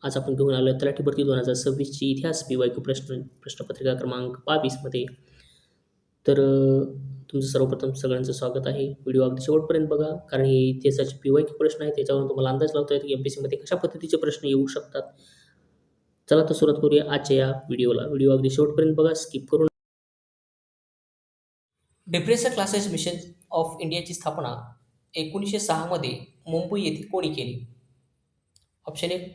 आज आपण घेऊन आलो तलाठी भरती 2026ची इतिहास पी-वाय-क्यू प्रश्नपत्रिका क्रमांक 22 मध्ये. तर तुमचं सर्वप्रथम सगळ्यांचं स्वागत आहे. व्हिडिओ अगदी शेवटपर्यंत बघा, कारण हे इतिहासाचे पी-वाय-क्यू प्रश्न आहेत. त्याच्यावरून तुम्हाला अंदाज लावता येतो की एम-पी-एस-सीमध्ये कशा पद्धतीचे प्रश्न येऊ शकतात. चला तर सुरुवात करूया आजच्या या व्हिडिओला. व्हिडिओ अगदी शेवटपर्यंत बघा, स्किप करून. डिप्रेसर क्लासेस मिशन ऑफ इंडियाची स्थापना 1906 मध्ये मुंबई येथे कोणी केली? Option 1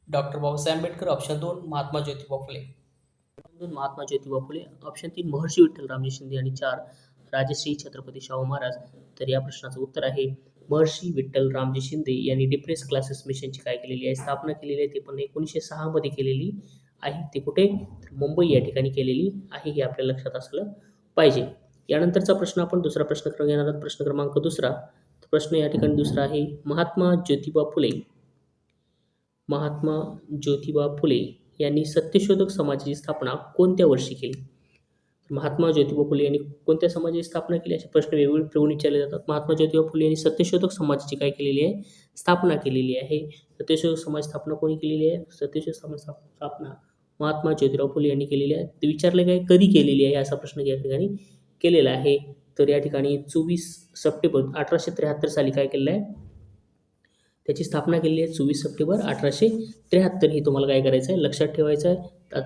doctor Babasaheb Ambedkar, option 2 Mahatma Jyotiba Phule. Mahatma Jyotiba Phule, option 3 Maharshi Vitthal Ramji Shinde आणि 4 राजश्री छत्रपती शाहू महाराज. तर या प्रश्नाचं उत्तर आहे महर्षी विठ्ठल रामजी शिंदे यांनी डिप्रेस क्लासेस मिशनची काय केलेली आहे, स्थापना केलेली आहे. ते पण 1906 मध्ये केलेली आहे. ते कुठे? मुंबई या ठिकाणी केलेली आहे. हे आपल्या लक्षात असलं पाहिजे. यानंतरचा प्रश्न आपण दुसरा प्रश्न घेणार आहोत. प्रश्न क्रमांक दुसरा. प्रश्न या ठिकाणी दुसरा आहे महात्मा ज्योतिबा फुले यांनी सत्यशोधक समाजाची स्थापना कोणत्या वर्षी केली? महात्मा ज्योतिबा फुले यांनी कोणत्या समाजाची स्थापना केली? असे प्रश्न वेगवेगळे प्रवून विचारले जातात. महात्मा ज्योतिबा फुले यांनी सत्यशोधक समाजाची काय केलेली आहे? स्थापना केलेली आहे. सत्यशोधक समाज स्थापना कोणी केलेली आहे? सत्यशोधक समाज स्थापना महात्मा ज्योतिराव फुले यांनी केलेली आहे. ते विचारले काय, कधी केलेली आहे असा प्रश्न या ठिकाणी केलेला आहे. तर या ठिकाणी 24 सप्टेंबर 1873 साली काय केलेलं आहे? त्याची स्थापना केलेली आहे 24 सप्टेंबर 1873. हे तुम्हाला काय करायचं आहे? लक्षात ठेवायचं आहे.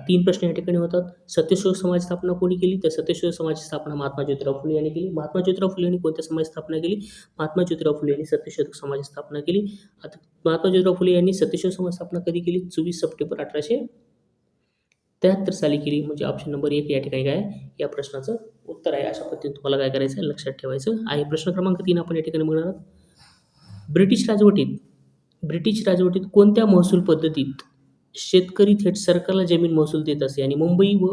3 प्रश्न या ठिकाणी होतात. सत्यशोधक समाज स्थापना कोणी केली? तर सत्यशोधक समाजाची स्थापना महात्मा ज्योतिराव फुले यांनी केली. महात्मा ज्योतिराव फुले यांनी कोणत्या समाजाची स्थापना केली? महात्मा ज्योतिराव फुले यांनी सत्यशोधक समाजाची स्थापना केली. आता महात्मा ज्योतिराव फुले यांनी सत्यशोधक समाज स्थापना कधी केली? 24 सप्टेंबर 1873 साली केली. म्हणजे ऑप्शन नंबर 1 या ठिकाणी काय या प्रश्नाचं उत्तर आहे. अशा पद्धतीने तुम्हाला काय करायचं आहे? लक्षात ठेवायचं आहे. प्रश्न क्रमांक 3 आपण या ठिकाणी बघणार आहोत. ब्रिटिश राजवटीत कोणत्या महसूल पद्धतीत शेतकरी थेट सरकारला जमीन महसूल देत असे आणि मुंबई व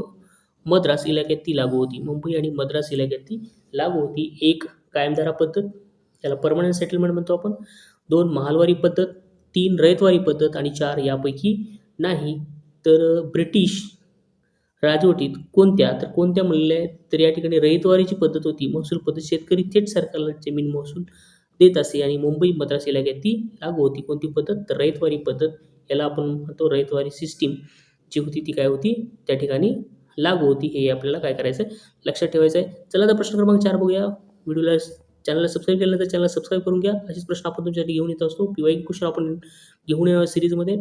मद्रास इलाक्यात ती लागू होती? मुंबई आणि मद्रास इलाक्यात ती लागू होती. 1 कायमधारा पद्धत, त्याला परमनंट सेटलमेंट म्हणतो आपण. 2 महालवारी पद्धत, 3 रयतवारी पद्धत आणि 4 यापैकी नाही. तर ब्रिटिश राजवटीत कोणत्या म्हणले तर या ठिकाणी रयतवारीची पद्धत होती. महसूल पद्धत, शेतकरी थेट सरकारला जमीन महसूल देत असे आणि मुंबई मद्रास इलाक्यात ती लागू होती. कोणती पद्धत? तर रयतवारी पद्धत. याला आपण म्हणतो रयतवारी सिस्टीम जी होती ती काय होती? त्या ठिकाणी लागू होती. हे आपल्याला काय करायचं आहे? लक्षात ठेवायचं आहे. चला तर प्रश्न क्रमांक 4 बघूया. व्हिडिओला चॅनलला सबस्क्राईब केलं तर चॅनलला सबस्क्राईब करून घ्या. असेच प्रश्न आपण तुमच्यासाठी घेऊन येत असतो. पी-वाय क्वेश्चन आपण घेऊन येणार सिरीजमध्ये.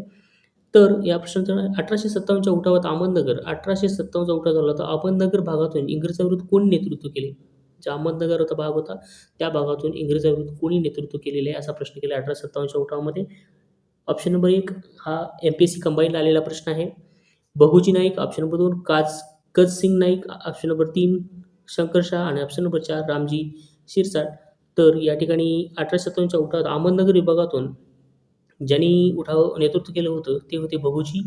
तर या प्रश्नाचं 1857च्या उठावात 1857चा उठाव झाला होता. अहमदनगर भागातून इंग्रजाविरुद्ध कोणी नेतृत्व केले? जो अहमदनगर होता भाग होता त्या भागातून इंग्रजाविरुद्ध कोणी नेतृत्व केलेले आहे असा प्रश्न केला 1857च्या उठावामध्ये. ऑप्शन नंबर 1 हा एम-पी-एस-सी कंबाईनला आलेला प्रश्न आहे. Bahuji Naik, option number 2 Gajsingh Naik, option number 3 Shankar Shah आणि ऑप्शन नंबर 4 रामजी शिरसाट. तर या ठिकाणी 1857च्या उठावात अहमदनगर विभागातून ज्यांनी उठाव नेतृत्व केलं होतं ते होते बहूजी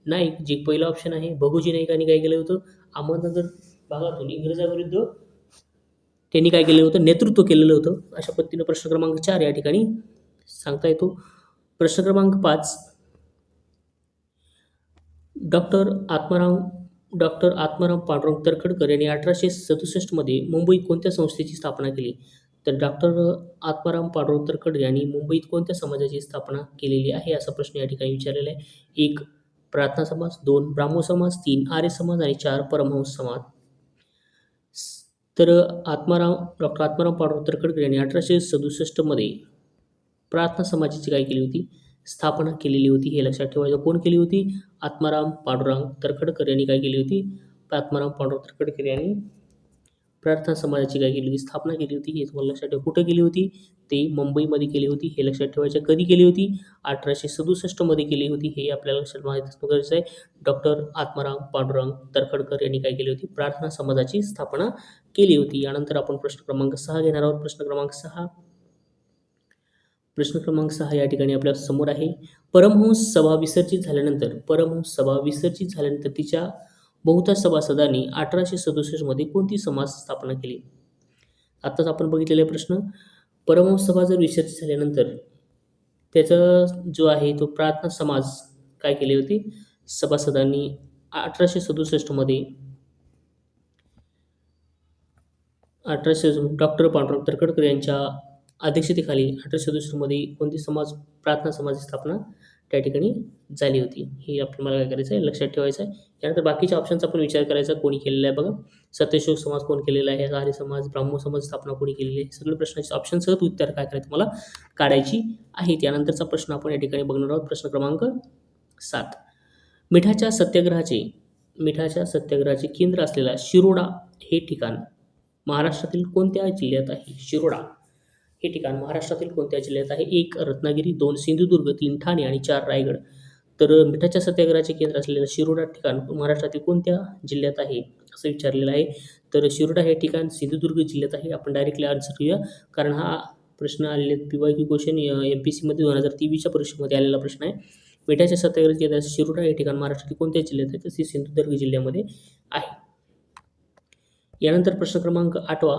नाईक, जे पहिलं ऑप्शन आहे. बहूजी नाईकांनी काय केलं होतं? अहमदनगर भागातून इंग्रजाविरुद्ध त्यांनी काय केलेलं होतं? नेतृत्व केलेलं होतं. अशा पद्धतीनं प्रश्न क्रमांक 4 या ठिकाणी सांगता येतो. प्रश्न क्रमांक 5 डॉक्टर आत्माराम पांडुरंग तरखडकर यांनी 1867 मध्ये मुंबईत कोणत्या संस्थेची स्थापना केली? तर डॉक्टर आत्माराम पांडुरंग तरखडकर यांनी मुंबईत कोणत्या समाजाची स्थापना केलेली आहे असा प्रश्न या ठिकाणी विचारलेला आहे. 1 प्रार्थना समाज, 2 ब्राह्मो समाज, 3 आर्य समाज आणि 4 परमहंस समाज. तर डॉक्टर आत्माराम पांडुरंग तरखडकर यांनी 1867 मध्ये प्रार्थना समाजाची काय केली होती? स्थापना केलेली होती. हे लक्षात ठेवायचं. कोण केली होती? आत्माराम पांडुरंग तरखडकर यांनी काय केली होती? आत्माराम पांडुरंग तरखडकर यांनी प्रार्थना समाजाची काय केली होती? स्थापना केली होती. हे तुम्हाला लक्षात ठेवा. कुठं केली होती? ते मुंबईमध्ये केली होती. हे लक्षात ठेवायचं. कधी केली होती? 1867 मध्ये केली होती. हे आपल्याला लक्षात माहिती असणं गरजेचं आहे. डॉक्टर आत्माराम पांडुरंग तरखडकर यांनी काय केली होती? प्रार्थना समाजाची स्थापना केली होती. यानंतर आपण प्रश्न क्रमांक 6 घेणार आहोत. प्रश्न क्रमांक 6 या ठिकाणी आपल्या समोर आहे. परमहंस सभा विसर्जित झाल्यानंतर तिच्या बहुतांश सभासदांनी 1867 मध्ये कोणती समाज स्थापना केली? आत्ताच आपण बघितलेला प्रश्न. परमहंस सभा जर विसर्जित झाल्यानंतर त्याचा जो आहे तो प्रार्थना समाज काय केली होती? सभासदांनी 1867 मध्ये डॉक्टर पांडुरंग तरखडकर यांच्या अध्यक्षतेखाली 1867 मध्ये कोणती प्रार्थना समाजाची स्थापना त्या ठिकाणी झाली होती. ही आपल्याला काय करायचं आहे, लक्षात ठेवायचं आहे. त्यानंतर बाकीच्या ऑप्शनचा पण विचार करायचा, कोणी केलेला आहे बघा. सत्यशोधक समाज कोण केलेला आहे, आर्य समाज, ब्राह्मो समाज स्थापना कोणी केलेली आहे, सगळे प्रश्नाचे ऑप्शनसह उत्तर काय करायचं तुम्हाला काढायची आहे. त्यानंतरचा प्रश्न आपण या ठिकाणी बघणार आहोत. प्रश्न क्रमांक 7. मिठाच्या सत्याग्रहाचे केंद्र असलेला शिरोडा हे ठिकाण महाराष्ट्रातील कोणत्या जिल्ह्यात आहे? शिरोडा हे ठिकाण महाराष्ट्रातील कोणत्या जिल्ह्यात आहे? 1 रत्नागिरी, 2 सिंधुदुर्ग, 3 ठाणे आणि 4 रायगड. तर मिठाच्या सत्याग्रहाचे केंद्र असलेलं शिरोडा ठिकाण महाराष्ट्रातील कोणत्या जिल्ह्यात आहे असं विचारलेलं आहे. तर शिरोडा हे ठिकाण सिंधुदुर्ग जिल्ह्यात आहे. आपण डायरेक्टली आन्सर घेऊया, कारण हा प्रश्न आलेले PYQ क्वेश्चन MPSCमध्ये 2023च्या परीक्षेमध्ये आलेला प्रश्न आहे. मिठाच्या सत्याग्रहाचे केंद्र शिरोडा हे ठिकाण महाराष्ट्रातील कोणत्या जिल्ह्यात आहे? तर ते सिंधुदुर्ग जिल्ह्यामध्ये आहे. यानंतर प्रश्न क्रमांक 8वा.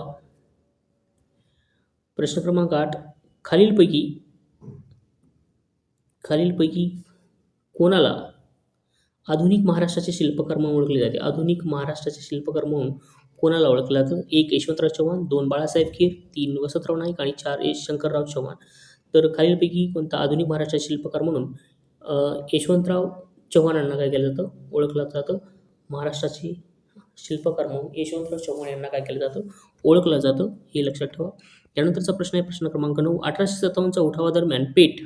प्रश्न क्रमांक 8. खालीलपैकी कोणाला आधुनिक महाराष्ट्राचे शिल्पकार म्हणून ओळखले जाते? आधुनिक महाराष्ट्राचे शिल्पकार म्हणून कोणाला ओळखलं जातं? 1 यशवंतराव चव्हाण, 2 बाळासाहेब खीर, 3 वसंतराव नाईक आणि 4 शंकरराव चव्हाण. तर खालीलपैकी कोणता आधुनिक महाराष्ट्राचे शिल्पकार म्हणून यशवंतराव चव्हाणांना काय केलं जातं? ओळखलं जातं. महाराष्ट्राचे शिल्पकार म्हणून यशवंतराव चव्हाण यांना काय केलं जातं? ओळखलं जातं. हे लक्षात ठेवा. त्यानंतरचा प्रश्न आहे प्रश्न क्रमांक 9. 1857च्या उठावादरम्यान पेठ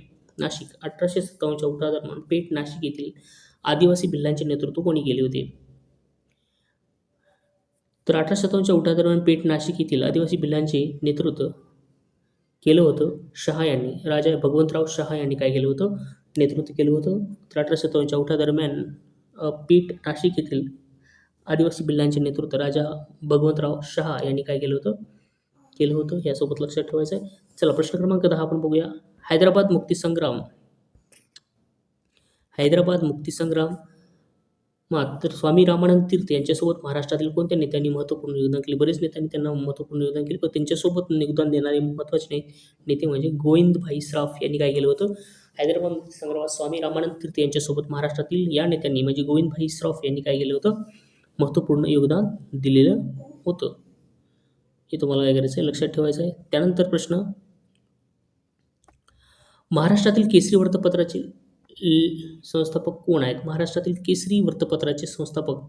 नाशिक येथील आदिवासी भिल्लांचे नेतृत्व कोणी केले होते? तर 1857च्या उठावादरम्यान पेठ नाशिक येथील आदिवासी भिल्लांचे नेतृत्व केलं होतं शहा यांनी. राजा भगवंतराव शहा यांनी काय केलं होतं? नेतृत्व केलं होतं. तर 1857च्या उठावादरम्यान पेठ नाशिक येथील आदिवासी भिल्लांचे नेतृत्व राजा भगवंतराव शहा यांनी काय केलं होतं. यासोबत लक्षात ठेवायचं आहे. चला प्रश्न क्रमांक 10 आपण बघूया. हैदराबाद मुक्तीसंग्राम तर स्वामी रामानंद तीर्थ यांच्यासोबत महाराष्ट्रातील कोणत्या नेत्यांनी महत्त्वपूर्ण योगदान केले? बरेच नेत्यांनी त्यांना महत्त्वपूर्ण योगदान केले, पण त्यांच्यासोबत योगदान देणारे महत्त्वाचे नेते म्हणजे गोविंदभाई श्रॉफ यांनी काय केलं होतं? हैदराबाद मुक्तीसंग्रामात स्वामी रामानंद तीर्थ यांच्यासोबत महाराष्ट्रातील या नेत्यांनी म्हणजे गोविंदभाई श्रॉफ यांनी काय केलं होतं? महत्त्वपूर्ण योगदान दिलेलं होतं. हे तुम्हाला काय करायचं आहे? लक्षात ठेवायचं आहे. त्यानंतर प्रश्न, महाराष्ट्रातील केसरी वृत्तपत्राचे संस्थापक कोण आहेत? महाराष्ट्रातील केसरी वृत्तपत्राचे संस्थापक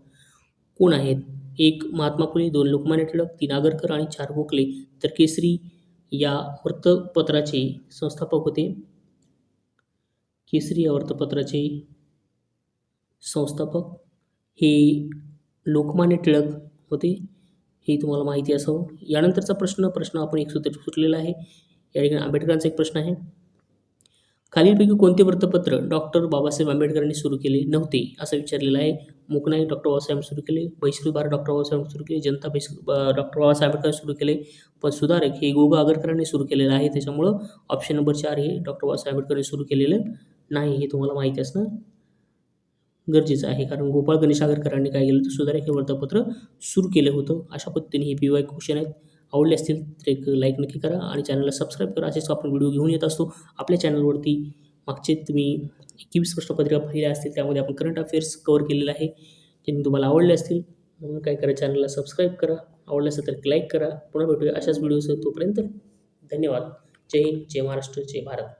कोण आहेत? 1 महात्मा फुले, 2 लोकमान्य टिळक, 3 आगरकर आणि 4 गोखले. तर केसरी या वृत्तपत्राचे संस्थापक होते. केसरी या वृत्तपत्राचे संस्थापक हे लोकमान्य टिळक होते. हे तुम्हाला माहिती असावं. यानंतरचा प्रश्न आपण एक सुटलेला आहे. या ठिकाणी आंबेडकरांचा एक प्रश्न आहे. खालीलपैकी कोणते वृत्तपत्र डॉक्टर बाबासाहेब आंबेडकरांनी सुरू केले नव्हते असं विचारलेलं आहे. मूकनाईक डॉक्टर बाबासाहेब सुरू केले, बहिष्कृत भारत डॉक्टर बाबासाहेब सुरू केले, जनता डॉक्टर बाबासाहेब आंबेडकर सुरू केले, पण सुधारक हे गो. आगरकरांनी सुरू केलेलं आहे. त्याच्यामुळं ऑप्शन नंबर 4 हे डॉक्टर बाबासाहेब आंबेडकरांनी सुरू केलेलं नाही. हे तुम्हाला माहिती असणं गरजेचं आहे, कारण गोपाळ गणेश आगरकरांनी काय केलं होतं? सुधारक हे वृत्तपत्र सुरू केलं होतं. अशा पद्धतीने हे PYQ क्वेश्चन आहेत. आवडले असतील तर एक लाईक नक्की करा आणि चॅनलला सबस्क्राईब करा. असेच आपण व्हिडिओ घेऊन येत असतो आपल्या चॅनलवरती. मागचे तुम्ही 21 प्रश्नपत्रिका पाहिल्या असतील, त्यामध्ये आपण करंट अफेअर्स कव्हर केलेलं आहे. ज्यांनी तुम्हाला आवडले असतील म्हणून काय करा, चॅनलला सबस्क्राईब करा. आवडलं असेल तर लाईक करा. पुन्हा भेटूया अशाच व्हिडिओसह. तोपर्यंत धन्यवाद. जय हिंद, जय महाराष्ट्र, जय भारत.